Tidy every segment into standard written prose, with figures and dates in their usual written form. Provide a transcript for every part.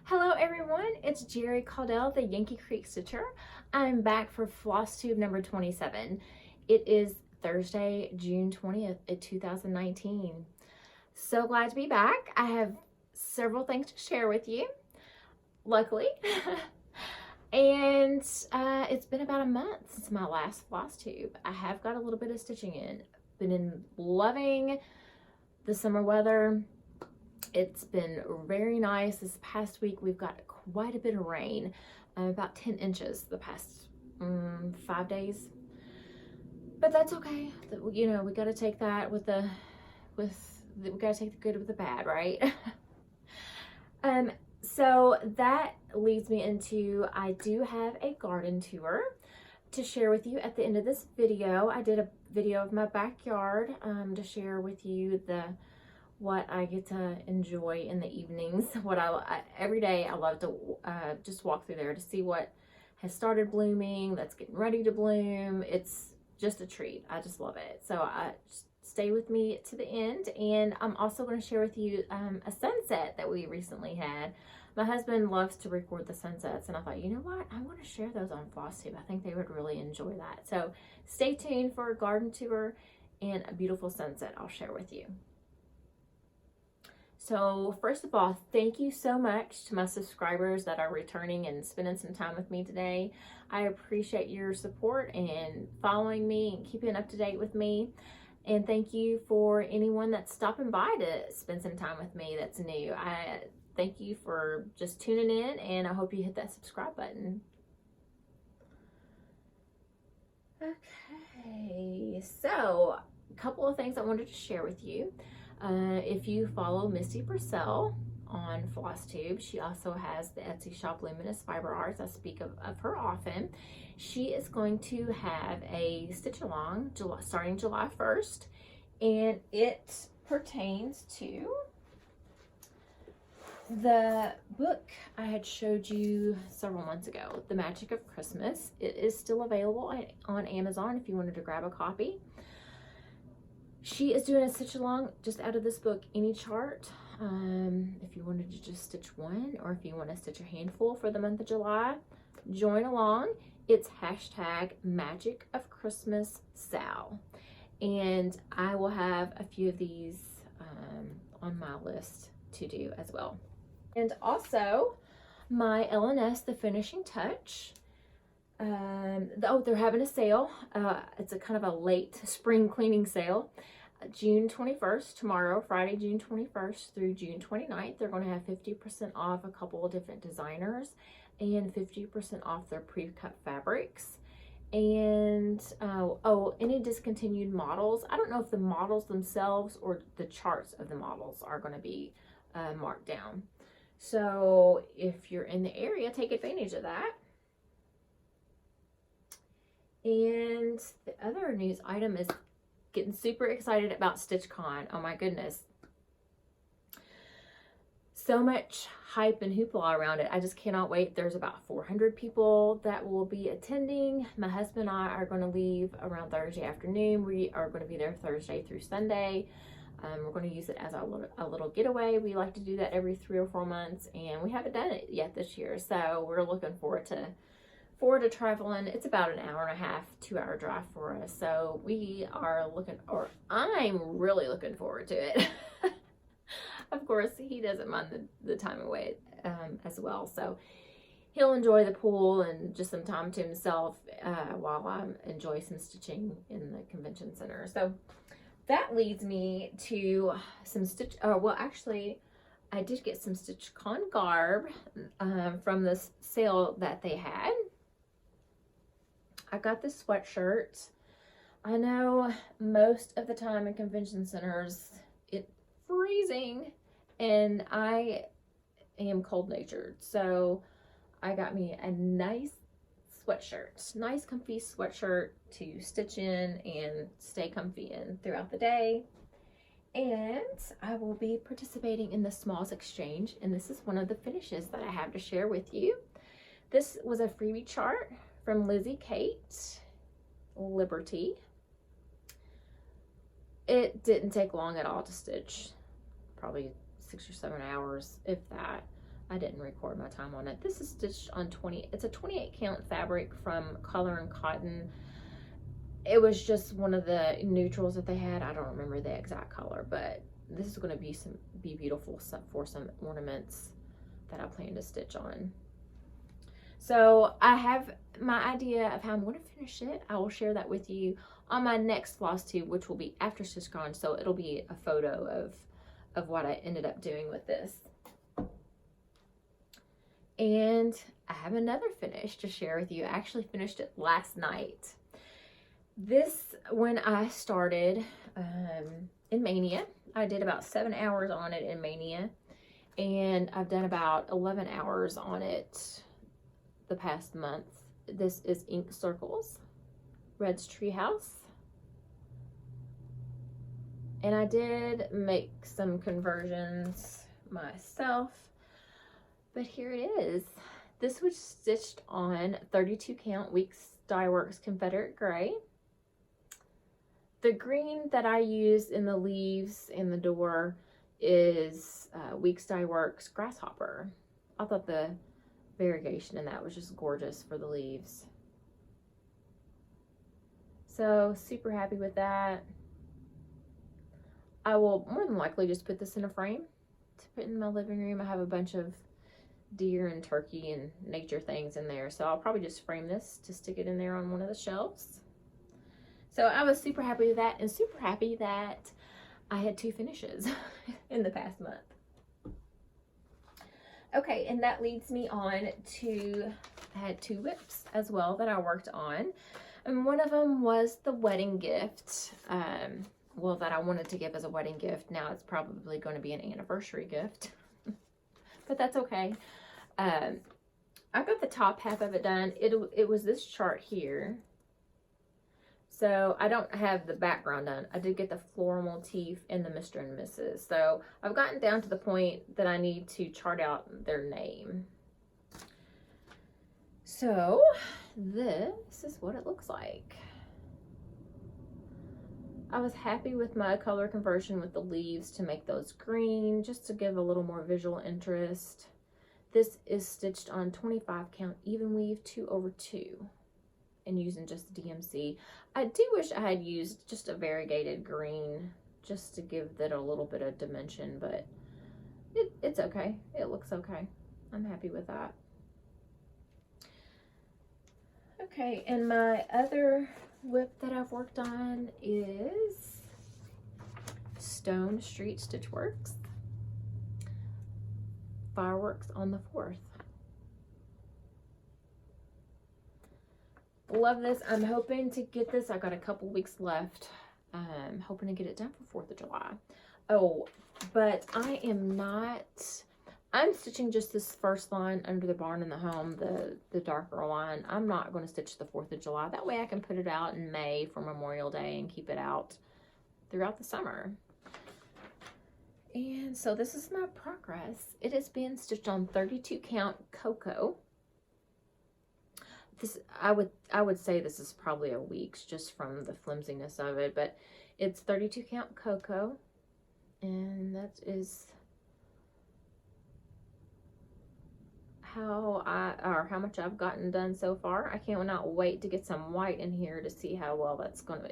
Hello everyone, it's Jerry Caudell, the Yankee Creek Stitcher. I'm back for Flosstube number 27. It is Thursday, June 20th, 2019. So glad to be back. I have several things to share with you, luckily. And it's been about a month since my last Flosstube. I have got a little bit of stitching in. Been loving the summer weather. It's been very nice. This past week we've got quite a bit of rain, about 10 inches the past 5 days. But that's okay. You know, we got to take that we got to take the good with the bad, right? So that leads me into, I do have a garden tour to share with you at the end of this video. I did a video of my backyard to share with you what I get to enjoy in the evenings. Every day I love to just walk through there to see what has started blooming, that's getting ready to bloom. It's just a treat. I just love it. So stay with me to the end, and I'm also going to share with you a sunset that we recently had. My husband loves to record the sunsets, and I thought, you know what, I want to share those on Flosstube. I think they would really enjoy that. So stay tuned for a garden tour and a beautiful sunset I'll share with you. So first of all, thank you so much to my subscribers that are returning and spending some time with me today. I appreciate your support and following me and keeping up to date with me. And thank you for anyone that's stopping by to spend some time with me that's new. I thank you for just tuning in, and I hope you hit that subscribe button. Okay, so a couple of things I wanted to share with you. If you follow Misty Purcell on Flosstube, she also has the Etsy shop Luminous Fiber Arts. I speak of her often. She is going to have a stitch along starting July 1st, and it pertains to the book I had showed you several months ago, The Magic of Christmas. It is still available on Amazon if you wanted to grab a copy. She is doing a stitch along just out of this book, any chart. If you wanted to just stitch one, or if you want to stitch a handful for the month of July, join along. It's hashtag Magic of Christmas Sal. And I will have a few of these on my list to do as well. And also my LNS, The Finishing Touch. They're having a sale. It's a kind of a late spring cleaning sale. June 21st, tomorrow, Friday, June 21st through June 29th, they're going to have 50% off a couple of different designers and 50% off their pre-cut fabrics. And any discontinued models. I don't know if the models themselves or the charts of the models are going to be marked down. So if you're in the area, take advantage of that. And the other news item is getting super excited about StitchCon. Oh my goodness. So much hype and hoopla around it. I just cannot wait. There's about 400 people that will be attending. My husband and I are going to leave around Thursday afternoon. We are going to be there Thursday through Sunday. We're going to use it as a little getaway. We like to do that every 3 or 4 months, and we haven't done it yet this year. So we're looking forward to traveling. It's about an hour and a half, 2-hour drive for us. So I'm really looking forward to it. Of course, he doesn't mind the time away as well. So he'll enjoy the pool and just some time to himself while I enjoy some stitching in the convention center. So that leads me to some stitch. Well, actually, I did get some StitchCon garb from this sale that they had. I got this sweatshirt. I know most of the time in convention centers it's freezing, and I am cold-natured, so I got me a nice sweatshirt, nice comfy sweatshirt to stitch in and stay comfy in throughout the day. And I will be participating in the Smalls Exchange, and this is one of the finishes that I have to share with you. This was a freebie chart from Lizzie Kate Liberty. It didn't take long at all to stitch, probably 6 or 7 hours, if that. I didn't record my time on it. This is stitched on 20, it's a 28 count fabric from Color and Cotton. It was just one of the neutrals that they had. I don't remember the exact color, but this is going to be beautiful for some ornaments that I plan to stitch on. So I have my idea of how I'm going to finish it. I will share that with you on my next Flosstube, which will be after Stitch Gone. So it'll be a photo of what I ended up doing with this. And I have another finish to share with you. I actually finished it last night. This, when I started in Mania, I did about 7 hours on it in Mania, and I've done about 11 hours on it the past month. This is Ink Circles, Red's Treehouse, and I did make some conversions myself, but here it is. This was stitched on 32 count Weeks Dye Works Confederate Gray. The green that I used in the leaves in the door is Weeks Dye Works Grasshopper. I thought the variegation in that was just gorgeous for the leaves. So super happy with that. I will more than likely just put this in a frame to put in my living room. I have a bunch of deer and turkey and nature things in there, so I'll probably just frame this to stick it in there on one of the shelves. So I was super happy with that, and super happy that I had 2 finishes in the past month. Okay, and that leads me on to, I had 2 whips as well that I worked on. And one of them was the wedding gift, well, that I wanted to give as a wedding gift. Now it's probably going to be an anniversary gift, but that's okay. I got the top half of it done. It was this chart here. So I don't have the background done. I did get the floral motif and the Mr. and Mrs. So I've gotten down to the point that I need to chart out their name. So this is what it looks like. I was happy with my color conversion with the leaves to make those green, just to give a little more visual interest. This is stitched on 25 count even weave 2/2 and using just DMC. I do wish I had used just a variegated green just to give that a little bit of dimension, but it's okay. It looks okay. I'm happy with that. Okay, and my other whip that I've worked on is Stone Street Stitch Works, Fireworks on the 4th. Love this. I'm hoping to get this. I got a couple weeks left. Hoping to get it done for 4th of July. Oh, but I am not. I'm stitching just this first line under the barn and the home, the darker line. I'm not going to stitch the 4th of July. That way I can put it out in May for Memorial Day and keep it out throughout the summer. And so this is my progress. It has been stitched on 32 count Cocoa. This I would say this is probably a week's just from the flimsiness of it, but it's 32 count Cocoa, and that is how much I've gotten done so far. I cannot wait to get some white in here to see how well that's gonna.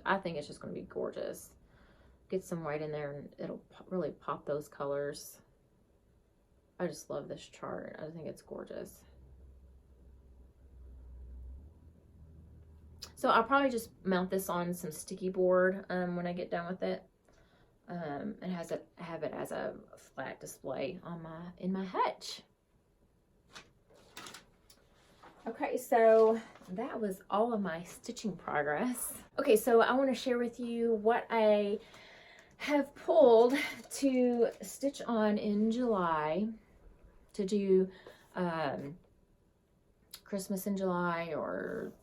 I think it's just gonna be gorgeous. Get some white in there and it'll really pop those colors. I just love this chart. I think it's gorgeous. So I'll probably just mount this on some sticky board when I get done with it, and have it as a flat display on in my hutch. Okay, so that was all of my stitching progress. Okay, so I want to share with you what I have pulled to stitch on in July, to do Christmas in July, or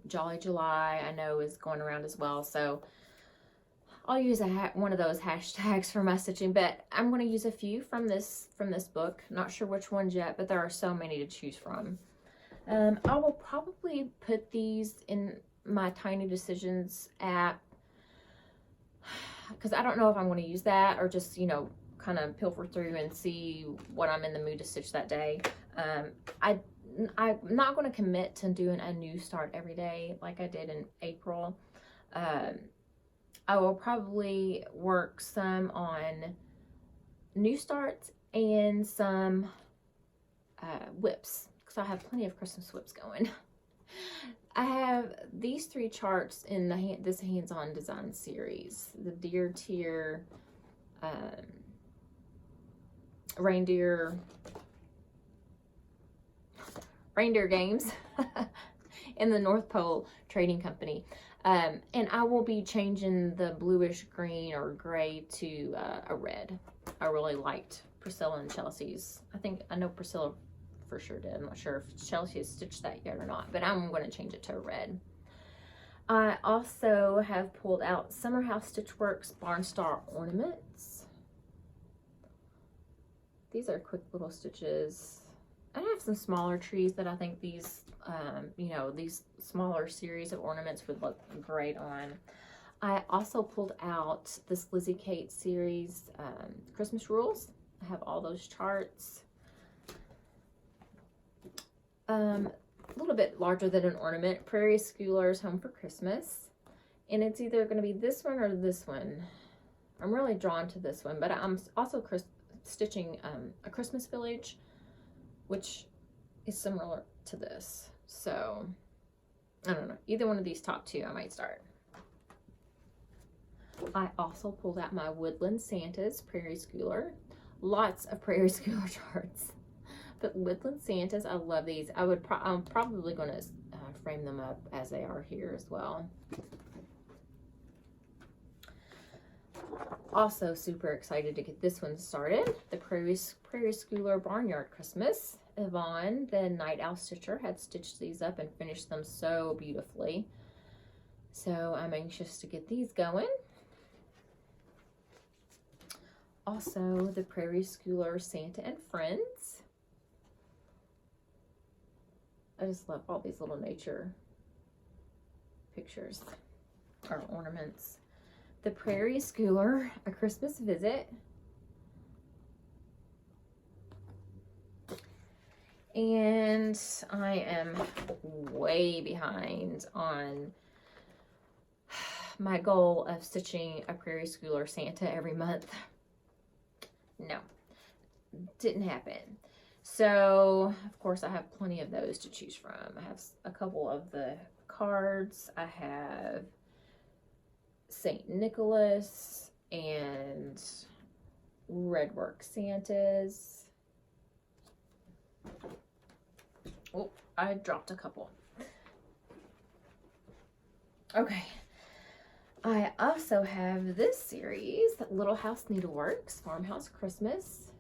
Jolly July, I know is going around as well. So I'll use one of those hashtags for my stitching, but I'm going to use a few from this book. Not sure which ones yet, but there are so many to choose from. I will probably put these in my Tiny Decisions app, because I don't know if I'm going to use that or just, you know, kind of pilfer through and see what I'm in the mood to stitch that day. I'm not going to commit to doing a new start every day like I did in April. I will probably work some on new starts and some whips, because I have plenty of Christmas whips going. I have these 3 charts in this hands-on design series: the Deer Tier, reindeer games, and the North Pole Trading Company. And I will be changing the bluish green or gray to a red. I really liked Priscilla and Chelsea's. I know Priscilla for sure did. I'm not sure if Chelsea has stitched that yet or not, but I'm going to change it to a red. I also have pulled out Summer House Stitchworks Barn Star ornaments. These are quick little stitches. I have some smaller trees that I think these, you know, these smaller series of ornaments would look great on. I also pulled out this Lizzie Kate series, Christmas Rules. I have all those charts. A little bit larger than an ornament, Prairie Schoolers Home for Christmas. And it's either going to be this one or this one. I'm really drawn to this one, but I'm also stitching a Christmas Village, which is similar to this. So, I don't know. Either one of these top 2 I might start. I also pulled out my Woodland Santas Prairie Schooler. Lots of Prairie Schooler charts. But Woodland Santas, I love these. I'm probably going to frame them up as they are here as well. Also super excited to get this one started. The Prairie Schooler Barnyard Christmas. Yvonne, the Night Owl Stitcher, had stitched these up and finished them so beautifully. So I'm anxious to get these going. Also, the Prairie Schooler Santa and Friends. I just love all these little nature pictures or ornaments. The Prairie Schooler, A Christmas Visit. And I am way behind on my goal of stitching a Prairie Schooler Santa every month. No, didn't happen. So, of course, I have plenty of those to choose from. I have a couple of the cards. I have St. Nicholas and Red Work Santas. Oh, I dropped a couple. Okay. I also have this series, Little House Needleworks, Farmhouse Christmas.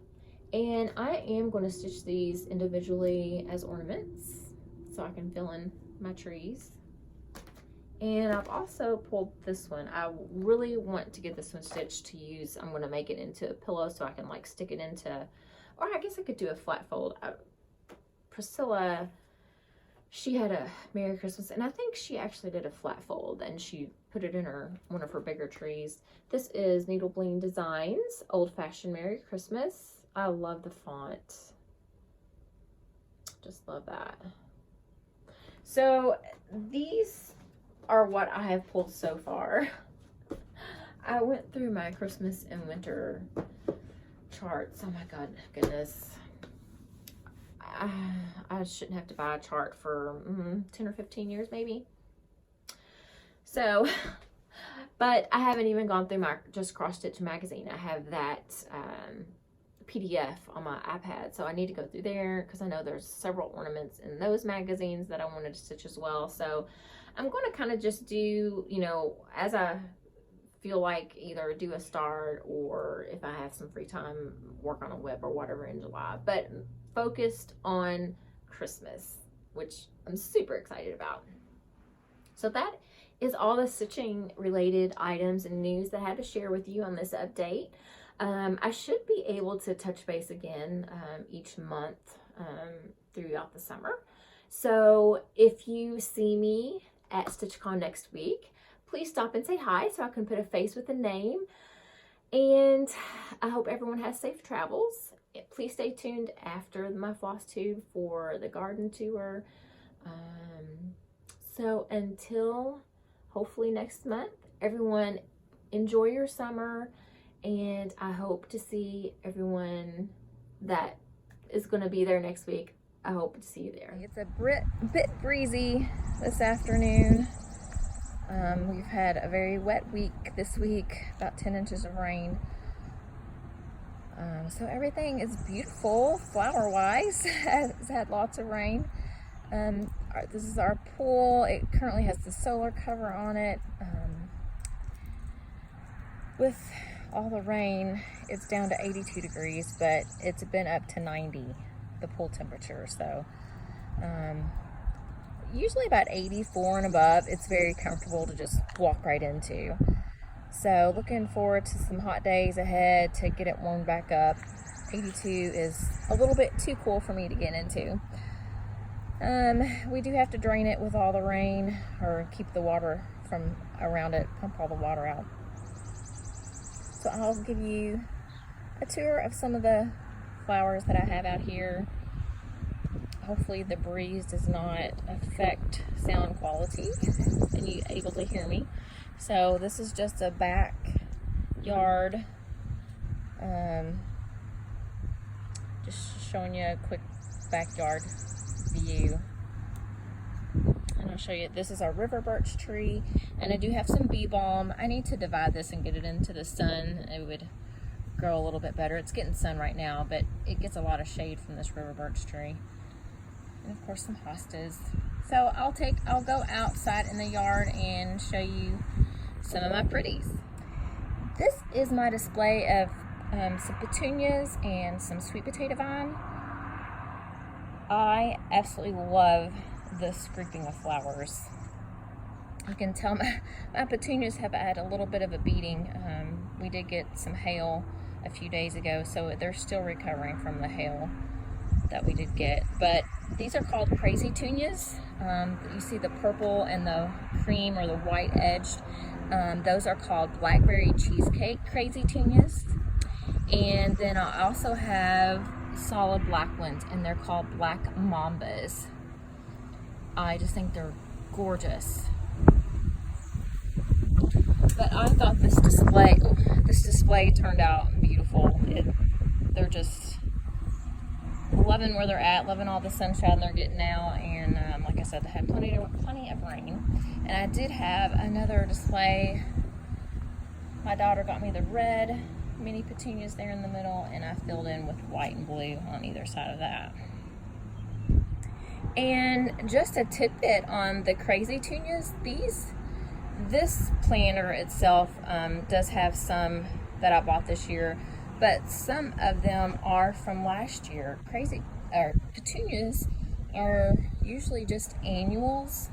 And I am going to stitch these individually as ornaments so I can fill in my trees. And I've also pulled this one. I really want to get this one stitched to use. I'm going to make it into a pillow so I can like stick it into, or I guess I could do a flat fold. Priscilla, she had a Merry Christmas, and I think she actually did a flat fold and she put it in one of her bigger trees. This is Needle Bling Designs, Old Fashioned Merry Christmas. I love the font. Just love that. So these are what I have pulled so far. I went through my Christmas and winter charts. Oh my goodness. I shouldn't have to buy a chart for 10 or 15 years maybe. So, but I haven't even gone through my Just Cross Stitch magazine. I have that PDF on my iPad, so I need to go through there because I know there's several ornaments in those magazines that I wanted to stitch as well. So I'm going to kind of just do, you know, as I feel like, either do a start or if I have some free time, work on a whip or whatever in July, but focused on Christmas, which I'm super excited about. So that is all the stitching related items and news that I had to share with you on this update. I should be able to touch base again each month throughout the summer. So if you see me at StitchCon next week, please stop and say hi so I can put a face with a name. And I hope everyone has safe travels. Please stay tuned after my Flosstube for the garden tour. So until hopefully next month, everyone enjoy your summer, and I hope to see everyone that is going to be there next week. I hope to see you there. It's a bit breezy this afternoon. We've had a very wet week this week, about 10 inches of rain. So everything is beautiful flower-wise. It's had lots of rain. This is our pool. It currently has the solar cover on it. With all the rain, it's down to 82 degrees, but it's been up to 90, the pool temperature. So usually about 84 and above, it's very comfortable to just walk right into. So looking forward to some hot days ahead to get it warmed back up. 82 is a little bit too cool for me to get into. We do have to drain it with all the rain, or keep the water from around it, pump all the water out. So I'll give you a tour of some of the flowers that I have out here. Hopefully the breeze does not affect sound quality and you're able to hear me. So this is just a backyard, just showing you a quick backyard view. And I'll show you, this is our river birch tree, and I do have some bee balm. I need to divide this and get it into the sun. It would grow a little bit better. It's getting sun right now, but it gets a lot of shade from this river birch tree. And of course some hostas. So I'll go outside in the yard and show you some of my pretties. This is my display of some petunias and some sweet potato vine. I absolutely love this grouping of flowers. You can tell my petunias have had a little bit of a beating. We did get some hail a few days ago, so they're still recovering from the hail that we did get. But these are called crazy tunias. You see the purple and the cream or the white edged. Those are called blackberry cheesecake crazy tunias. And then I also have solid black ones, and they're called black mambas. I just think they're gorgeous. But I thought this display turned out beautiful. They're just loving where they're at, loving all the sunshine they're getting now, and like I said, they had plenty of rain. And I did have another display. My daughter got me the red mini petunias there in the middle, and I filled in with white and blue on either side of that. And just a tidbit on the crazy tunias, this planter itself does have some that I bought this year, but some of them are from last year. Petunias are usually just annuals,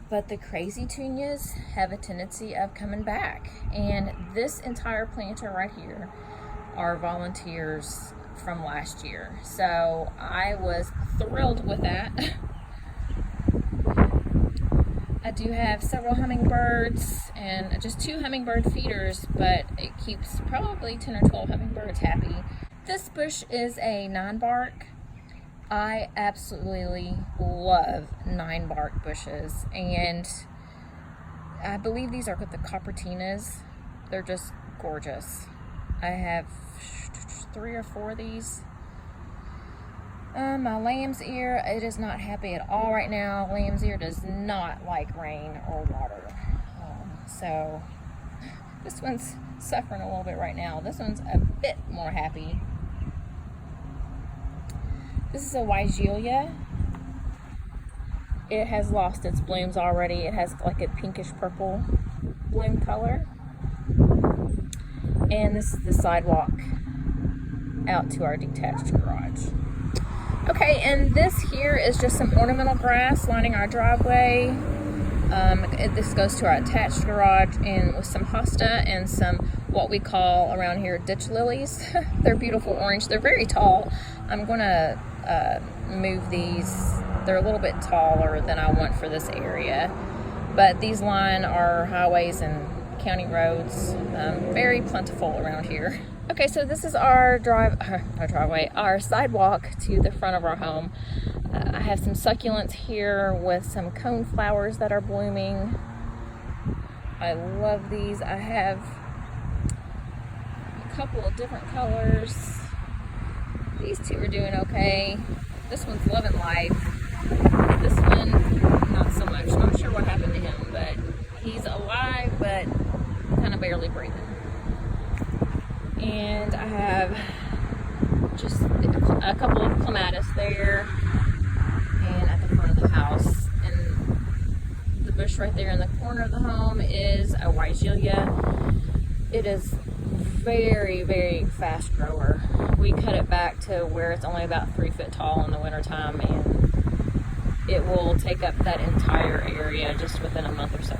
but the crazy tunias have a tendency of coming back. And this entire planter right here are volunteers from last year. So I was thrilled with that. I do have several hummingbirds and just 2 hummingbird feeders, but it keeps probably 10 or 12 hummingbirds happy. This bush is a 9-bark. I absolutely love 9-bark bushes, and I believe these are the Copertinas. They're just gorgeous. I have 3 or 4 of these. My lamb's ear, it is not happy at all right now. Lamb's ear does not like rain or water. So this one's suffering a little bit right now. This one's a bit more happy. This is a Weigelia. It has lost its blooms already. It has like a pinkish purple bloom color. And this is the sidewalk out to our detached garage. Okay, and this here is just some ornamental grass lining our driveway. This goes to our attached garage, and with some hosta and some what we call around here ditch lilies. They're beautiful orange. They're very tall. I'm going to move these. They're a little bit taller than I want for this area, but these line our highways and county roads. Very plentiful around here. Okay, so this is our our sidewalk to the front of our home. I have some succulents here with some cone flowers that are blooming. I love these. I have a couple of different colors. These two are doing okay. This one's loving life. This one, not so much. Not sure what happened to him, but he's alive, but kind of barely breathing. And I have just a couple of clematis there and at the front of the house. And the bush right there in the corner of the home is a white Gilia. It is very, very fast grower. We cut it back to where it's only about 3 foot tall in the wintertime, and it will take up that entire area just within a month or so.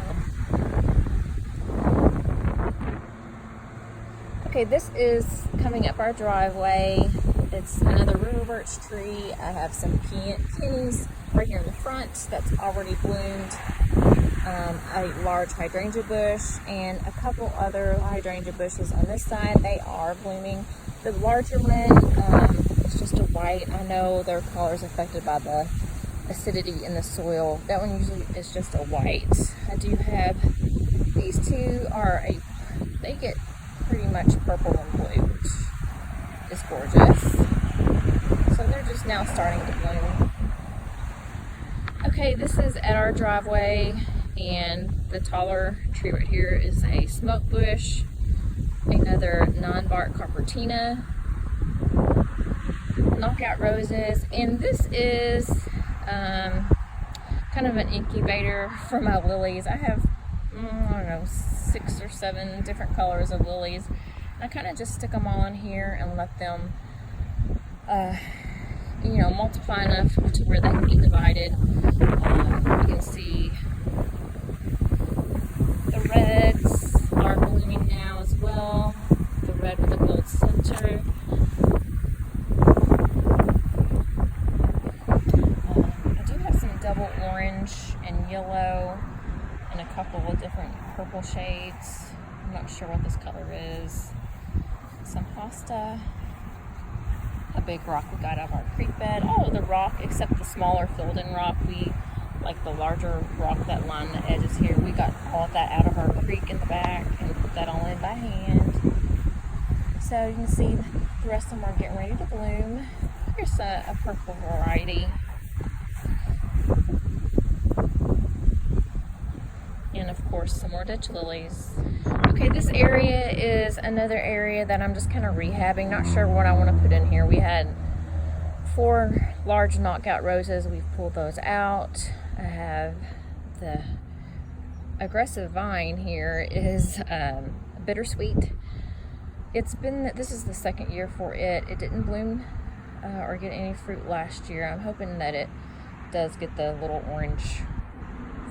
Okay, this is coming up our driveway. It's another river birch tree. I have some peonies right here in the front that's already bloomed. A large hydrangea bush and a couple other hydrangea bushes on this side. They are blooming. The larger one is just a white. I know their color is affected by the acidity in the soil. That one usually is just a white. I do have these two they get pretty much purple and blue, which is gorgeous. So they're just now starting to bloom. Okay, this is at our driveway, and the taller tree right here is a smoke bush, another non-bark carpertina, knockout roses, and this is kind of an incubator for my lilies. I have, I don't know, 6 or 7 different colors of lilies. I kind of just stick them all in here and let them multiply enough to where they can be divided. You can see the reds are blooming now as well. The red with the gold center. I do have some double orange and yellow and a couple of different purple shades. I'm not sure what this color is. Some hosta. A big rock we got out of our creek bed. Oh, the rock, except the smaller filled-in rock. We like the larger rock that lined the edges here. We got all of that out of our creek in the back and put that all in by hand. So you can see the rest of them are getting ready to bloom. Here's a purple variety. And of course some more Dutch lilies. Okay, this area is another area that I'm just kind of rehabbing. Not sure what I want to put in here. We had 4 large knockout roses. We've pulled those out. I have the aggressive vine here is bittersweet. This is the 2nd year for it. It didn't bloom or get any fruit last year. I'm hoping that it does get the little orange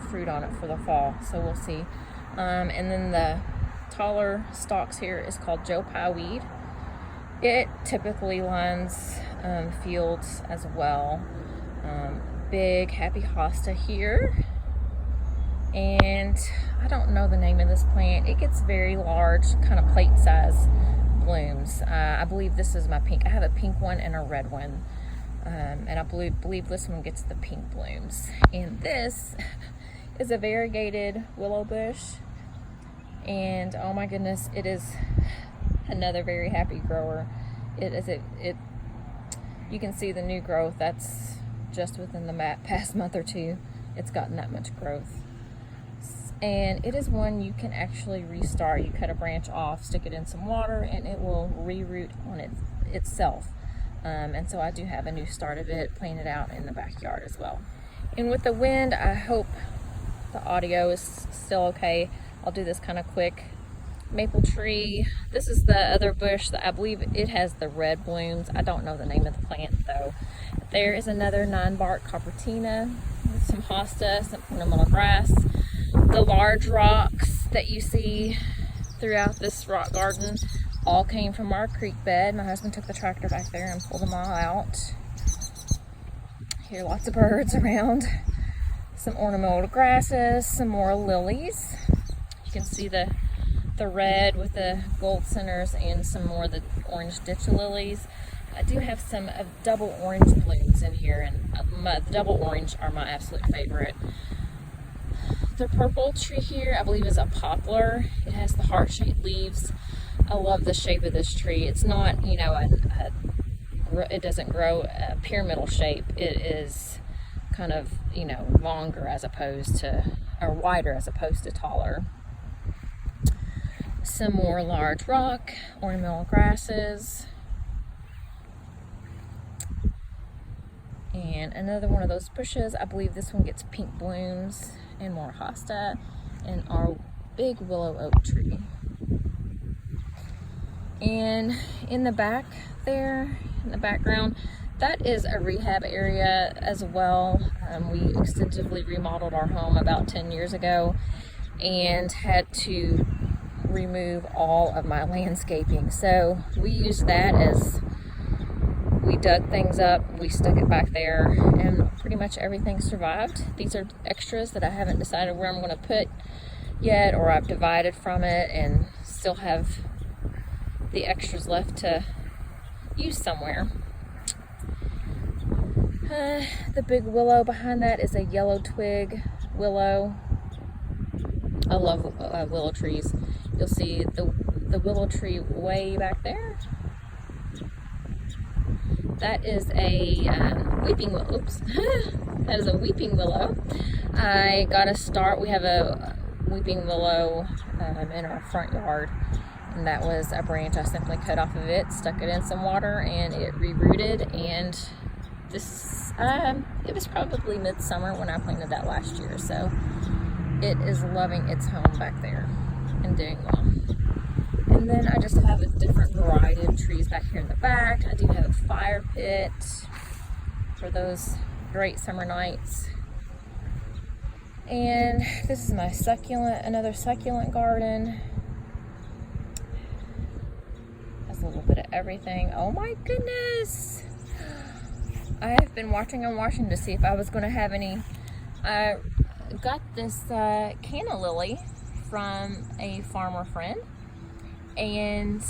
fruit on it for the fall, so we'll see. And then the taller stalks here is called Joe Pye weed. It typically lines fields as well. Big happy hosta here, and I don't know the name of this plant. It gets very large, kind of plate size blooms. I believe this is my pink. I have a pink one and a red one, and I believe this one gets the pink blooms. And this is a variegated willow bush, and oh my goodness, it is another very happy grower. You can see the new growth. That's just within the past month or 2. It's gotten that much growth, and it is one you can actually restart. You cut a branch off, stick it in some water, and it will reroot on itself. And so I do have a new start of it planted out in the backyard as well. And with the wind, I hope the audio is still okay. I'll do this kind of quick. Maple tree. This is the other bush that I believe it has the red blooms. I don't know the name of the plant though. There is another 9-bark carpertina, some hosta, some ornamental grass. The large rocks that you see throughout this rock garden all came from our creek bed. My husband took the tractor back there and pulled them all out. Here, lots of birds around. Some ornamental grasses, some more lilies. You can see the the red with the gold centers and some more of the orange ditch lilies. I do have some double orange blooms in here, and the double orange are my absolute favorite. The purple tree here, I believe, is a poplar. It has the heart-shaped leaves. I love the shape of this tree. It's not, you know, it doesn't grow a pyramidal shape. It is kind of, you know, longer as opposed to, or wider as opposed to taller. Some more large rock, ornamental grasses. And another one of those bushes. I believe this one gets pink blooms, and more hosta, and our big willow oak tree. And in the back there, in the background, that is a rehab area as well. We extensively remodeled our home about 10 years ago and had to remove all of my landscaping. So we used that as, we dug things up, we stuck it back there, and pretty much everything survived. These are extras that I haven't decided where I'm going to put yet, or I've divided from it and still have the extras left to use somewhere. The big willow behind that is a yellow twig willow. I love willow trees. You'll see the willow tree way back there. That is a weeping willow. Oops. That is a weeping willow. I got a start. We have a weeping willow in our front yard, and that was a branch I simply cut off of it, stuck it in some water, and it rerooted. And this, it was probably midsummer when I planted that last year, so it is loving its home back there and doing well. And then I just have a different variety of trees back here in the back. I do have a fire pit for those great summer nights. And this is my succulent, another succulent garden. Has a little bit of everything. Oh my goodness! I have been watching and watching to see if I was going to have any. I got this canna lily from a farmer friend, and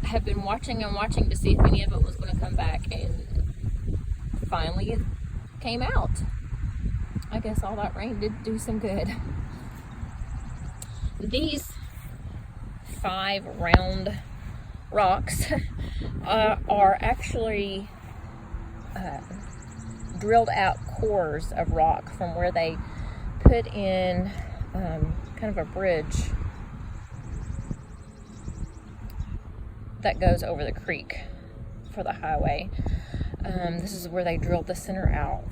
have been watching and watching to see if any of it was going to come back, and finally it came out. I guess all that rain did do some good. These 5 round rocks are actually drilled out cores of rock from where they put in kind of a bridge that goes over the creek for the highway. This is where they drilled the center out,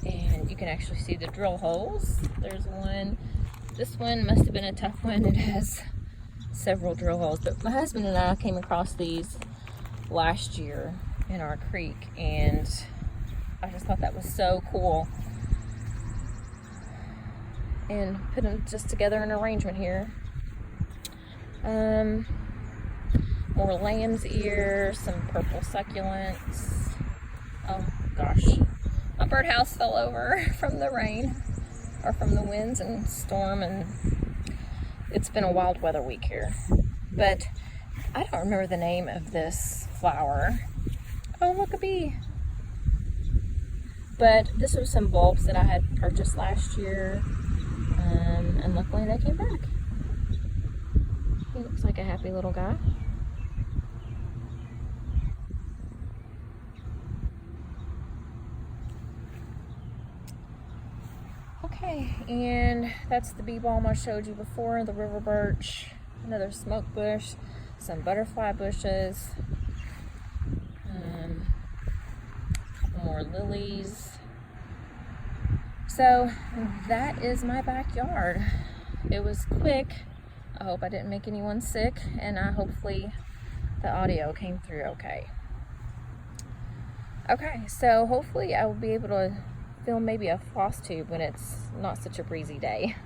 and you can actually see the drill holes. There's one. This one must have been a tough one. It has several drill holes, but my husband and I came across these last year in our creek, and I just thought that was so cool, and put them just together in an arrangement here. More lamb's ear, some purple succulents. Oh gosh, my birdhouse fell over from the rain, or from the winds and storm, and it's been a wild weather week here. But I don't remember the name of this flower. Oh, look, a bee. But this was some bulbs that I had purchased last year, and luckily they came back. He looks like a happy little guy. Okay, and that's the bee balm I showed you before, the river birch, another smoke bush, some butterfly bushes, a couple more lilies. So that is my backyard. It was quick. I hope I didn't make anyone sick, and hopefully the audio came through okay. Okay, so hopefully I will be able to film maybe a floss tube when it's not such a breezy day.